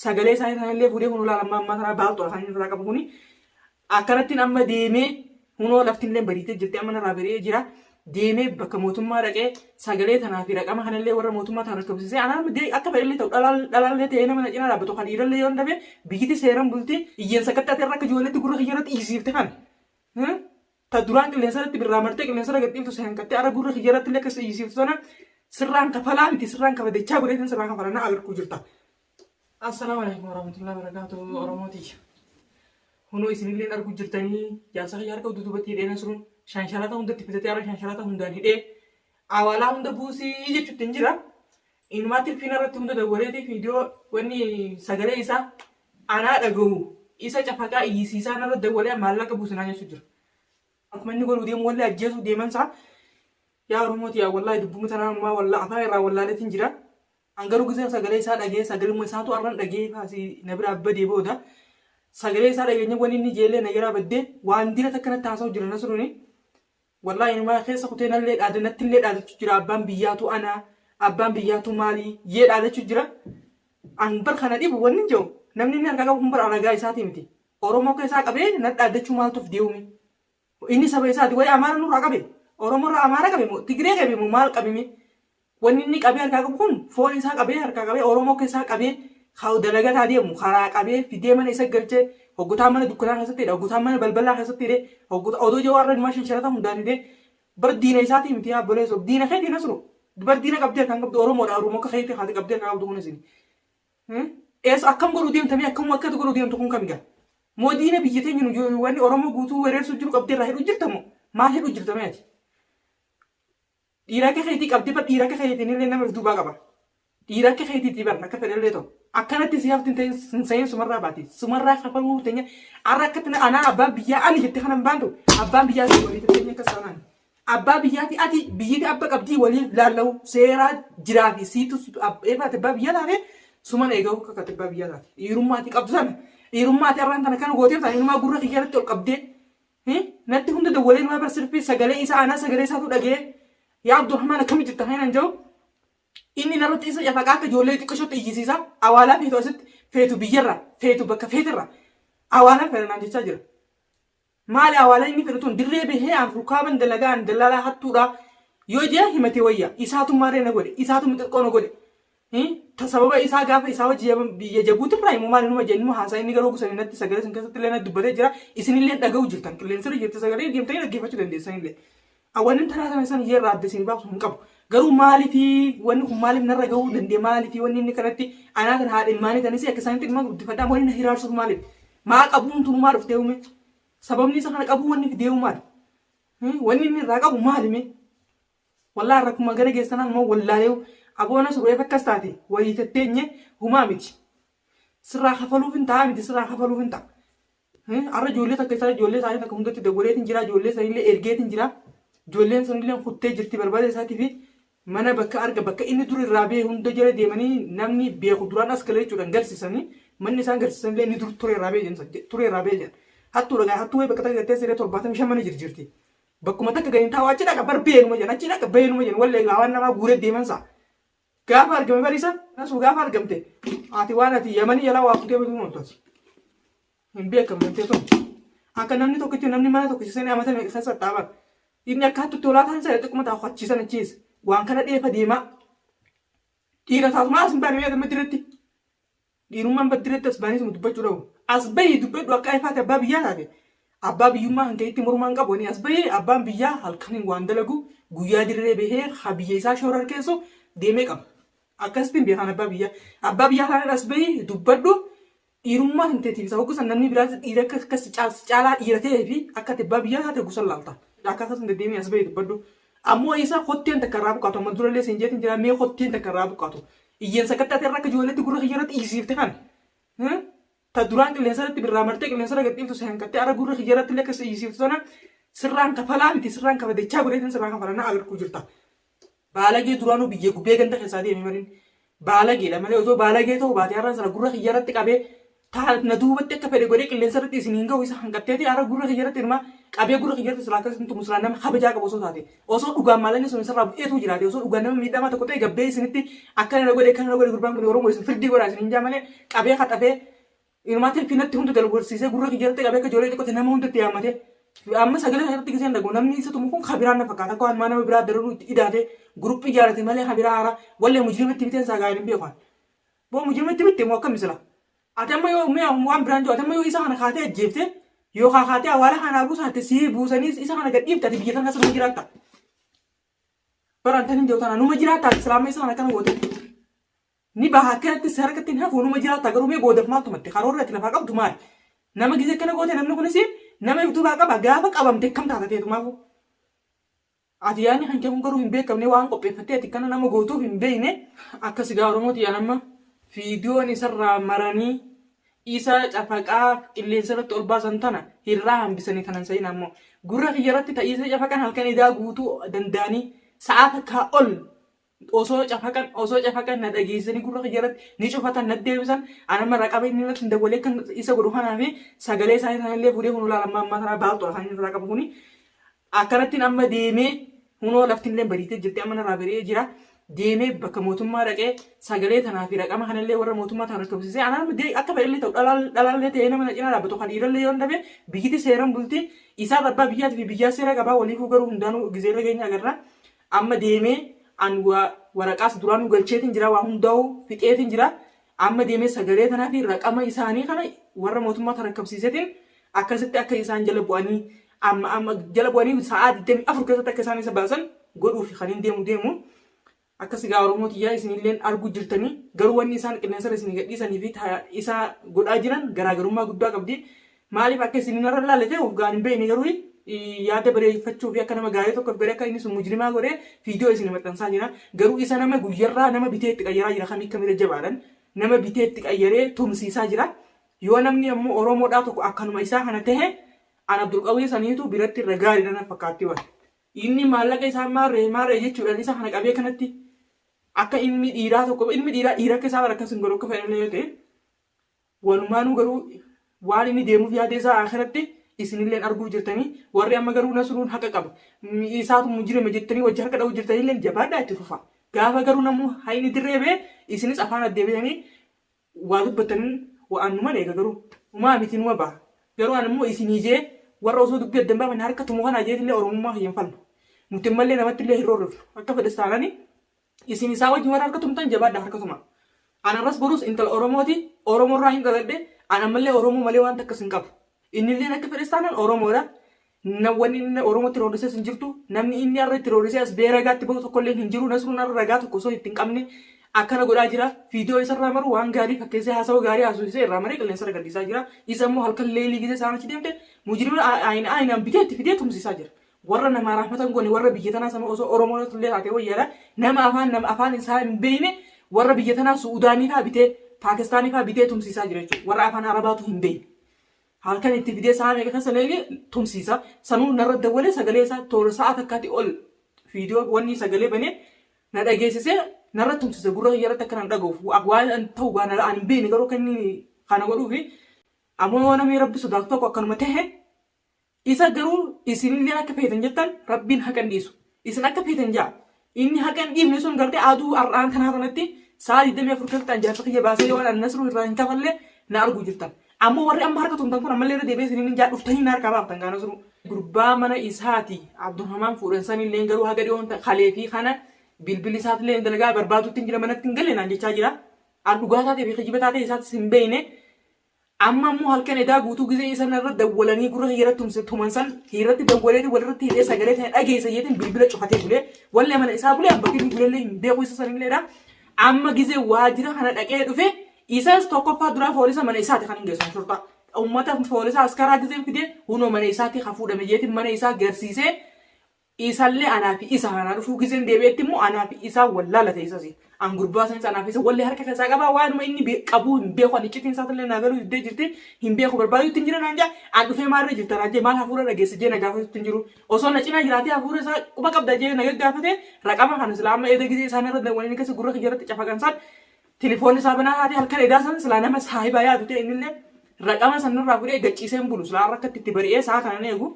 sagalee isaanii sanallee fuudhee kun ulaalammaa ammaa kana baaltu afaan irraa qabu kuni akkanatti amma deemee hunoo laftillee bariitee jirti amma narraa bari'ee jira deemee bakka mootummaa dhaqee sagalee tanaa fi raqama kanallee warra mootummaa ta'an rakkabsiisee anaan akka fedhallee ta'u dhalaallee ta'ee nama cina dhaabbatu kan dhiirallee yoo dhabe biyyatti seeran bultii iyyeensa qaxxatee akka ijoolleetti gurra kiyyaratti dhiisiifte kan ta duraan qilleensarratti birraa martee qilleensarra gadhiiftu seenqattee ara gurra kiyyaratti illee akkas dhiisiiftu sana sirraan kafalaa miti sirraan kabadachaa godheetiin sirraan kafalannaa agarkuu jirta. Assalaamu alaikum warahmatullahi wabarakatuh Oromooti. Hunoo isinillee arguu jirtanii jaarsa kiyyaa harka duubatti hidhee suruun shansharata hundatti fitatee ara shansharata hundaan hidhee awaalaa hunda buusii jechuutti hin jira. Inumaatti finarratti hunda dabareetii viidiyoo wanni sagalee isaa anaa dhagahu isa cafaqaa iyyisiisaa narra dabalee maallaqa buusinaa jechuun jira. Akkuma inni godhu deemu wallee ajjeesuu deemansaa yaa Oromooti yaa wallaahi dubbuma tanaa ammaa wallaa afaan irraa wallaaleetiin jira. Angaruu gisee sagalee isaa dhagee sagalee isaatu arran dhagee faasii na bira abbadee booda sagalee isaa dhageenya wanni inni jeelee na jira baddee waan dina takkanatti haasa'u jira na suruni wallaahi inuma keessa kutee nallee dhaadanatti illee dhaadachuu jira abbaan biyyaatu ana abbaan biyyaatu maali yee dhaadachuu jira an bar kana dhibu wanni jiru namni inni harka qabu kun bara alagaa isaati miti Oromoo keessaa qabee na dhaadachuu maaltuuf deemume inni saba isaati wayi Amaara nurraa qabe Oromoo irraa Amaara qabe moo Tigiree qabe moo maal qabime wanni inni qabee harkaa qabu kun foon isaa qabee harkaa qabee Oromoo keessaa qabee haa dalagataa deemu karaa qabee fidee mana isa galchee hoggotaa mana dukkanaa keessatti hidha hoggotaa mana balbalaa keessatti hidhee hoggota odoo jawaarra dhimma shansharata hundaan hidhee bar diina isaatii miti yaa boleessu diina keetii na suru bar diina qabdee kan qabdu Oromoodha Oromoo akka keetii haati qabdee kan qabdu kun isin eessa akkam godhuu deemtamee akkam akkatu godhuu deemtu kun kamigaa moo diina biyya teenya nu wanni Oromoo guutuu weerarsu jiru qabdee irraa hidhuu jirtamoo maal hidhuu jirtameeti dhiira akka keetii qabdee bar dhiira akka keetiin illee nama duubaa qaba dhiira akka keetii bar akka fedhallee ta'u akkanatti siyaaftiin ta'in sayin sumarraa baati sumarraa kafaluu teenya arra akkatti anaa abbaan biyyaa ani jettee kanan baantu abbaan biyyaa si walii teenya akka sanaan abbaa biyyaati ati biyyiti abba qabdii waliin laallahu seeraa jiraa fi siitu eefaate abbaa biyyaa taate suman eegahu akka abbaa biyyaa taate dhiirummaati qabdu sana dhiirummaati arraan kana kana gooteef taate inumaa gurra kiyyaatti ol qabdee natti hunda dawwalee numaa barsirfii sagalee isaa anaa sagalee isaatu dhagee yaa Abdurrahmaan akkamitti jirta hayinan jiru inni narratti isa cafaqaa akka ijoollee xiqqishootti iyyisiisa awaalaa feetu asitti feetu biyyarra feetu bakka feetirra awaalaa fedhanaan jechaa jira. Maali awaalaa inni fedhatuun dirree bahee Afrikaaban dalagaan dallaalaa hattuudha yoo jee himatee wayya isaatummaarree na godhe isaatumma xiqqoo na godhe sababa isaa gaafa isaa wajji biyya jabuutirraa immoo maali numa jennu haasaa inni garuu gusanii natti sagalee sin keessatti illee na dubbatee jira isinillee dhaga'uu jirtan qilleensarra jirti sagalee deemtanii dhaggeeffachuu dandeessanillee. Awwaalin tanaa kana san yeroo adda isin baafsu hin qabu. Garuu maaliif wanni kun maaliif narra gahuu dandee maaliif wanni inni kanatti anaa kan haadha ilmaanii tanis akka isaanitti dhimma guddifadhaa wanni na hiraarsuuf maaliif maa qabuun tunu maal of deemume sababni isa kana qabu wanni deemu maal wanni inni irraa qabu maalime wallaa rakkuma gara geessanaan immoo wallaalee aboona surreef akkas taate wayii tatteenye humaa miti sirraa kafaluuf hin ta'a miti sirraa kafaluuf hin ta'a arra ijoollee takka isaa ijoollee isaanii takka hundatti dawwaleetiin jira ijoollee isaaniillee ergeetiin jira ijoolleen sanillee kuttee jirti barbaada isaatii fi mana bakka arga bakka inni dur irraa bee hunda jala deemanii namni beeku duraan as galee jechuudhaan garsiisanii manni isaan garsiisanillee inni dur ture irraa bee jedhan hattuu dhagaa hattuu wayii bakka takka gattee siree 75 mana jirti bakkuma takka ganii taa'u achi dhaqa bar beenuma jedhan achi dhaqa beenuma jedhan wallee gaawwan namaa guuree deemansa gaafa argame bariisa nasu gaafa argamte ati waan ati yamanii yalaa waa fuutee baduu moototi hin beekamtee tokko akka namni tokkichi namni mana tokkichi amata meeqa sassaaban inni akka hattutti olaa taasisan xiqquma taa'u achiisan achiis waan kana dheefa deemaa dhiira taasuma as hin baane mee damma diretti dhiirummaan baddiretti as baanii dubbachuu dhabu as bahii dubbadhu akka ifaate abbaa biyyaa taate abbaa biyyummaa kan keetti mormaan qabu ni as bahee abbaan biyyaa halkaniin waan dalagu guyyaa dirree bahee ha biyya isaa shoorar keessoo deemee qaba akkasitti beekan abbaa biyyaa kana as bahee dubbadhu dhiirummaa kan teetiif isa hoggusan namni biraatti dhiira akkas caalaa dhiira ta'ee fi akka abbaa biyyaa taate gusan laalta akka akkasuma deemee as bahee dubbadhu ammoo isa hotteen takka irraa buqqaatu amma durallee siin jeetiin jira mee hotteen takka irraa buqqaatu iyyeensa qaxxaatee irra akka ijoolleetti gurra kiyyaratti dhiisiifte kan ta duraan qilleensarratti birraa martee qilleensarra gadhiiftu seen qaxxee ara gurra kiyyaratti illee akkas dhiisiiftu sana sirraan kafalaa miti sirraan kafadachaa godheetiin sirraan kafalannaa agarkuu jirta. Baalagee duraanuu biyya gubbee ganda keessaa deemee mariin baalageedha malee otoo baalagee ta'uu baatee har'aan sana gurra kiyyaratti qabee taal na duubatti akka fedhe godhee qilleensa irratti isin hin ga'u isa hanqatteeti ara gurra kiyyaratti hirmaa qabee gurra kiyyaatti silaa akkasitti muslaan nama kabajaa qabu osoo taate osoo dhugaan maalanii sun isarraa bu'eetu jiraate osoo dhugaan nama miidhamaa tokko ta'e gabbee isinitti akka na godhe gurbaan kun oromoo isin firdii godhaa isin hin jaamane qabee haxafee hirmaatee finatti hundi dalgorsiisee gurra kiyyaatti qabee akka ijoollee xiqqoote nama hundatti yaamate amma sagalee irratti giseen dhagu namni isa tumu kun kabiraan na fakkaata akka waan nama biraa daruu itti idaate guruppii jaarate malee kabiraa haara wallee mujrimatti biteen isaa gaa'in hin beekan boo mujrimatti bitte moo akkam misila atama yoo mee waan biraan jiru atama yoo isa kana kaatee ajjeefte yoo kaatee awwaala kana buusaate si buusanii isa kana gadhiifte ati biyya kana sirna jiraatta barantan hin jawtana numa jiraatta islaama isa kana kan goote ni baha akkanatti sarkatti hin hafu numa jiraatta garuu mee boodaf maaltu matte karoorra itti lafaa qabdu maali nama gisee kana goote namni kunis nama ibtuubaa qaba gaafa qabamte kam taatateetu maafu ati yaani kan kun garuu hin beekamne waan qopheeffattee ati kana nama gootuuf hin beekne akka sigaa oromooti yaa nama fiidiyoon isarraa maranii isa cafaqaa qilleensa irratti ol baasan tana hirraa hambisanii tanan sayin ammoo gurra kiyya irratti ta'iisa cafaqan halkan idaa guutuu danda'anii sa'aa takkaa ol osoo cafaqan na dhageessanii gurra kiyya irratti ni cufatan na deebisan anama raqaba inni irratti dabalee kan isa godhu kanaa fi sagalee isaanii sanallee fuudhee kun ulaalammaa ammaa tanaa baatu kan inni irraa qabu kuni akkanattiin amma deemee hunoo laftinillee badiitee jirti amma narraa bari'ee jira. Deemee bakka mootummaa dhaqee sagalee tanaa fi raqama kanallee warra mootummaa tanaa rakkabsiisee anaan akka fedhallee ta'u dhalaallee ta'ee nama cinaa dhaabbatu kan dhiirallee yoo dhabe biyyiti seeran bulti isaa abbaa biyyaatii fi biyyaa seera qabaa waliifuu garuu hundaanuu gizeerra keenya agarra amma deemee an waraqaas duraan galcheetiin jira waa hundaa'u fixeetiin jira amma deemee sagalee tanaa fi raqama isaanii kana warra mootummaa tanaa rakkabsiiseetiin akkasitti akka isaan jala bu'anii amma jala bu'anii sa'aa 24 keessatti akka isaan isa baasan godhuuf kan hin deemu akkasi gaa oromooti yaa isinillee arguu jirtanii garuu wanni isaan qilleensa isin gadhiisanii fi isa godhaa jiran garaagarummaa guddaa qabdi maaliif akka isin irra laalate of gaan hin beekne garuu yaada bareeffachuu fi akka nama gaarii tokko godhe akka inni sun mujrimaa godhe fiidiyoo isin maxxansaa jira garuu isa nama guyyarraa nama bitee itti qayyaraa jira kamii kamira jabaadhan nama bitee itti qayyaree tumsiisaa jira yoo namni ammoo oromoodhaa tokko akkanuma isaa kana tahe an Abdulqawwee saniitu biratti irra gaarii dana fakkaatti waan inni maallaqa isaa maarree jechuudhaan isa kana qabee kanatti akka ilmi dhiiraa tokko ilmi dhiiraa akka isaa akkas hin godhu akka fedhan yoo ta'e walumaanuu garuu waan inni deemuuf yaade isaa akhiratti isinillee arguu jirtanii warri amma garuu nasruun haqa qaba isaatu mujrime jettanii wajji harka dha'uu jirtanillee jabaadhaa itti fufa gaafa garuu namuu hayni dirreebee isinis afaan addeebitanii waa dubbatanii wa'annuma eega garuu umaa miti numa baha garuu an immoo isinii jee warra osoo dubbii addan baafanii harka tumu kanaa jeetillee oromummaa hin falmu nuti mallee namatti illee hin roorrifnu akka fedhes taananii isin isaa wajjin warra harka tumtan jabaadha harka tuma anarras borus intala oromooti oromoorraa hin dhaladhe anammallee oromoo malee waan takkas hin qabu innillee akka fedhes taanaan oromoodha wanni inni oromootti roorrisees hin jirtu namni inni har'a itti roorrisee as bee ragaatti bahu tokkollee hin jiru nasruun har'a ragaa tokko osoo itti hin qabne akkana godhaa jira fiidiyoo isarraa maru waan gaarii fakkeessee haasawaa gaarii haasofsee irraa maree qilleensa gadhiisaa jira isa immoo halkan leelii gisee isaan achi deemte mujrima aynaan biteetti fidee tumsiisaa jira warra nama raafatan goone warra biyya tanaa sama osoo oromoon illee taatee wayyaadha nama afaan isaa hin beekne warra biyya tanaa suudaanii fa'aa bitee paakistaanii fa'aa bitee tumsiisaa jira jechuudha warra afaan arabaatu hin beekne halkan itti fidee isaa meeqa keessa leelee tumsiisa sanuu narra dawwalee sagalee isaa toora sa'a takkaatti ol fiidiyoo wanni sagalee banee na dhageessisee narra tumsiise gurra hiyyarratti akka nan dhaga'uuf waan ta'u waan an hin beekne garuu kan kana godhuufi ammoo namni rabbi sodaatu tokko akkanuma tahe isa garuu isinillee akka feetan jettan rabbiin haqan dhiisu isin akka feetan jaa inni haqan dhiifne sun gartee aduu har'aan kanaa kanatti sa'a 24 keessatti anjaarsa kiyya baasee yoo an nasruu irraa hin kafallee na arguu jirtan ammoo warri amma harka tumtan kun ammallee irra deebi'ee isiniin jaa dhuftanii na harkaa baaftan kana suru gurbaa mana isaati Abdulhamaan fuudhan sanillee garuu haga dhiyoon kalee fi kana bilbilli isaatiillee dalagaa barbaadutti hin jira manatti hin galle naan jechaa jira an dhugaa taatee fi kijiba taatee isaatis hin beekne amma immoo halkan edaa guutuu gisee isa irra dawwalanii gurra hiirratti tuman san hiirratti dawwaleeti walirratti hidhee sagalee ta'e dhageessa jeetiin bilbila cufatee bulee wallee mana isaa bulee abbakii buleellee hin beeku isa sanilleedha amma gisee waajjira kana dhaqee dhufe isas tokkoffaa duraa foolisa mana isaati kan hin geessan shurtaa ummata foolisa askaraa gisee fidee hunoo mana isaatti hafuudhame jeetiin mana isaa garsiisee isallee anaa fi isa kana dhufuu giseen deebi'etti immoo anaa fi isaa wallaalate isasi an gurbaa sanis anaa fi isa wallee harka keessaa qabaa waanuma inni qabu hin beeku ani iccitiin isaatiillee naa galuu iddee jirti hin beeku barbaadu ittiin jira naan jaa an dhufee maalirra jirta raajee maal hafuura dhageesse jee na gaafatu ittiin jiru osoo na cinaa jiraatee hafuura isaa quba qabda jee na gaggaafate raqama kana silaa amma eeda gisee isaan irra dawwalanii keessa gurra kiyyaratti cafaqansaan Telefoonni isaa banaa haati halkan edaa san silaa nama saahibaa yaadu ta'e innillee raqama sanarraa fudhee gachiiseen bulu silaa harka itti bari'ee isaa kanan eegu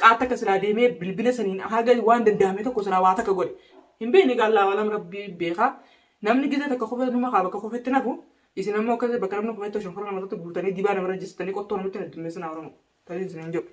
qaata akka silaa deemee bilbila saniin haga waan danda'ame tokko silaa waa takka godhe. Hin beekne gaallaa walam rabbii beekaa namni gisa takka qofa numa kaa bakka qofatti nafu isin ammoo akka bakka namni qofatti shonfora namarratti guutanii dibaa namarra jistanii qottoo namatti heddummeessan Oromoo. Tarii isin hin jiru.